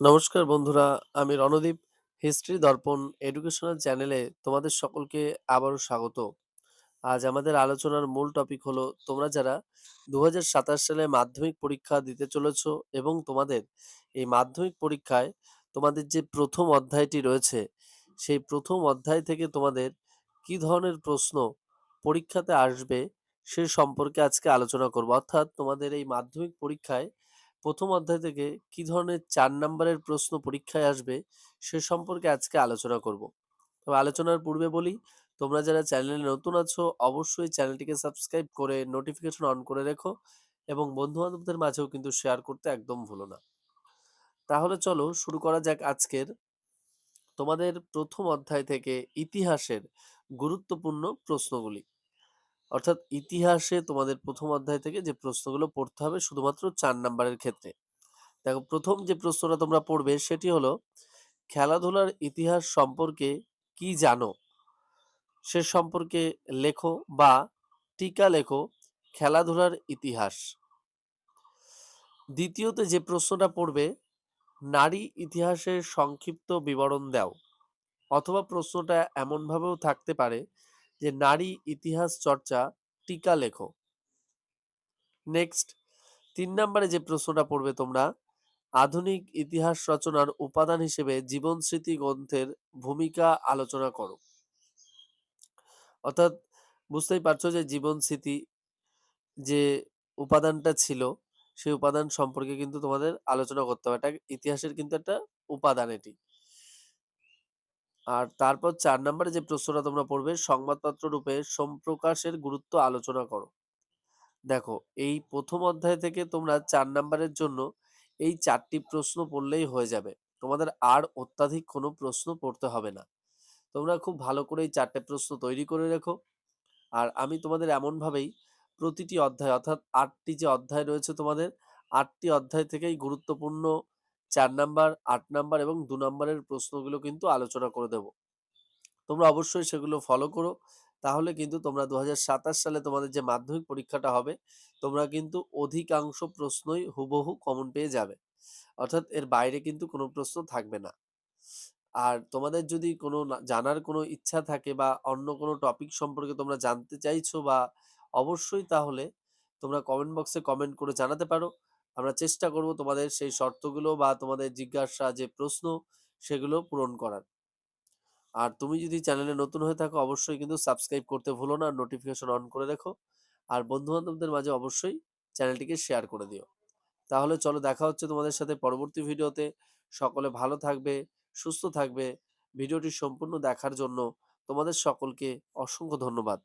নমস্কার বন্ধুরা, আমি রণদীপ। হিস্ট্রি দর্পণ এডুকেশনাল চ্যানেলে তোমাদের সকলকে আবারও স্বাগত। আজ আমাদের আলোচনার মূল টপিক হলো তোমরা যারা 2027 সালে মাধ্যমিক পরীক্ষা দিতে চলেছো এবং তোমাদের এই মাধ্যমিক পরীক্ষায় তোমাদের যে প্রথম অধ্যায়টি রয়েছে সেই প্রথম অধ্যায় থেকে তোমাদের কি ধরনের প্রশ্ন পরীক্ষাতে আসবে সে সম্পর্কে আজকে আলোচনা করব। অর্থাৎ তোমাদের এই মাধ্যমিক পরীক্ষায় প্রথম অধ্যায় থেকে কি ধরনের 4 নম্বরের প্রশ্ন পরীক্ষায় আসবে সে সম্পর্কে আজকে আলোচনা করব। তবে আলোচনার পূর্বে বলি, তোমরা যারা চ্যানেলে নতুন আছো অবশ্যই চ্যানেলটিকে সাবস্ক্রাইব করে নোটিফিকেশন অন করে রেখো এবং বন্ধু বান্ধবদের মাঝেও কিন্তু শেয়ার করতে একদম ভুলো না। তাহলে চলো শুরু করা যাক আজকের তোমাদের প্রথম অধ্যায় থেকে ইতিহাসের গুরুত্বপূর্ণ প্রশ্নগুলি। অর্থাৎ ইতিহাসে তোমাদের প্রথম অধ্যায় থেকে যে প্রশ্নগুলো পড়তে হবে শুধুমাত্র 4 নম্বরের ক্ষেত্রে। দেখো, প্রথম যে প্রশ্নটা তোমরা পড়বে সেটি হলো খেলাধুলার ইতিহাস সম্পর্কে কি জানো সে সম্পর্কে লেখো বা টিকা লেখো খেলাধুলার ইতিহাস। দ্বিতীয়তে যে প্রশ্নটা পড়বে নারী ইতিহাসের সংক্ষিপ্ত বিবরণ দাও, অথবা প্রশ্নটা এমনভাবেও থাকতে পারে যে নারী ইতিহাস চর্চা টিকা লেখো। নেক্সট 3 নম্বরে যে প্রশ্নটা পড়বে তোমরা আধুনিক ইতিহাস রচনার উপাদান হিসেবে জীবন স্মৃতি গ্রন্থের ভূমিকা আলোচনা করো। অর্থাৎ বুঝতেই পারছো যে জীবন স্মৃতি যে উপাদানটা ছিল সেই উপাদান সম্পর্কে কিন্তু তোমাদের আলোচনা করতে হবে। এটা ইতিহাসের কিন্তু একটা উপাদান এটি। আর তারপর 4 নম্বরে যে প্রশ্নটা তোমরা পড়বে সংবাদপত্র রূপে সম্প্রকাশের গুরুত্ব আলোচনা করো। দেখো, এই প্রথম অধ্যায় থেকে তোমরা 4 নম্বরের জন্য এই 4টি প্রশ্ন পড়লেই হয়ে যাবে। তোমাদের আর অত্যাধিক কোনো প্রশ্ন পড়তে হবে না। তোমরা খুব ভালো করে এই 4টে প্রশ্ন তৈরি করে রেখো। আর আমি তোমাদের এমনভাবেই প্রতিটি অধ্যায় অর্থাৎ 8টি যে অধ্যায় রয়েছে তোমাদের 8টি অধ্যায় থেকেই গুরুত্বপূর্ণ 4 নাম্বার, 8 নাম্বার এবং 2 নাম্বারের প্রশ্নগুলো কিন্তু আলোচনা করে দেব। তোমরা অবশ্যই সেগুলো ফলো করো। তাহলে কিন্তু তোমরা 2027 সালে তোমাদের যে মাধ্যমিক পরীক্ষাটা হবে তোমরা কিন্তু অধিকাংশ প্রশ্নই হুবহু কমন পেয়ে যাবে। অর্থাৎ এর বাইরে কিন্তু কোনো প্রশ্ন থাকবে না। আর তোমাদের যদি কোনো জানার কোনো ইচ্ছা থাকে বা অন্য কোনো টপিক সম্পর্কে তোমরা জানতে চাইছো বা অবশ্যই, তাহলে তোমরা কমেন্ট বক্সে কমেন্ট করে জানাতে পারো। আমরা চেষ্টা করব তোমাদের সেই শর্তগুলো বা তোমাদের জিজ্ঞাসা যে প্রশ্ন সেগুলো পূরণ করার। আর তুমি যদি চ্যানেলে নতুন হয়ে থাকো অবশ্যই কিন্তু সাবস্ক্রাইব করতে ভুলো না, নোটিফিকেশন অন করে রেখো। আর বন্ধু বান্ধবদের মাঝে অবশ্যই চ্যানেলটিকে শেয়ার করে দিও। তাহলে চলো, দেখা হচ্ছে তোমাদের সাথে পরবর্তী ভিডিওতে। সকলে ভালো থাকবে, সুস্থ থাকবে। ভিডিওটি সম্পূর্ণ দেখার জন্য তোমাদের সকলকে অসংখ্য ধন্যবাদ।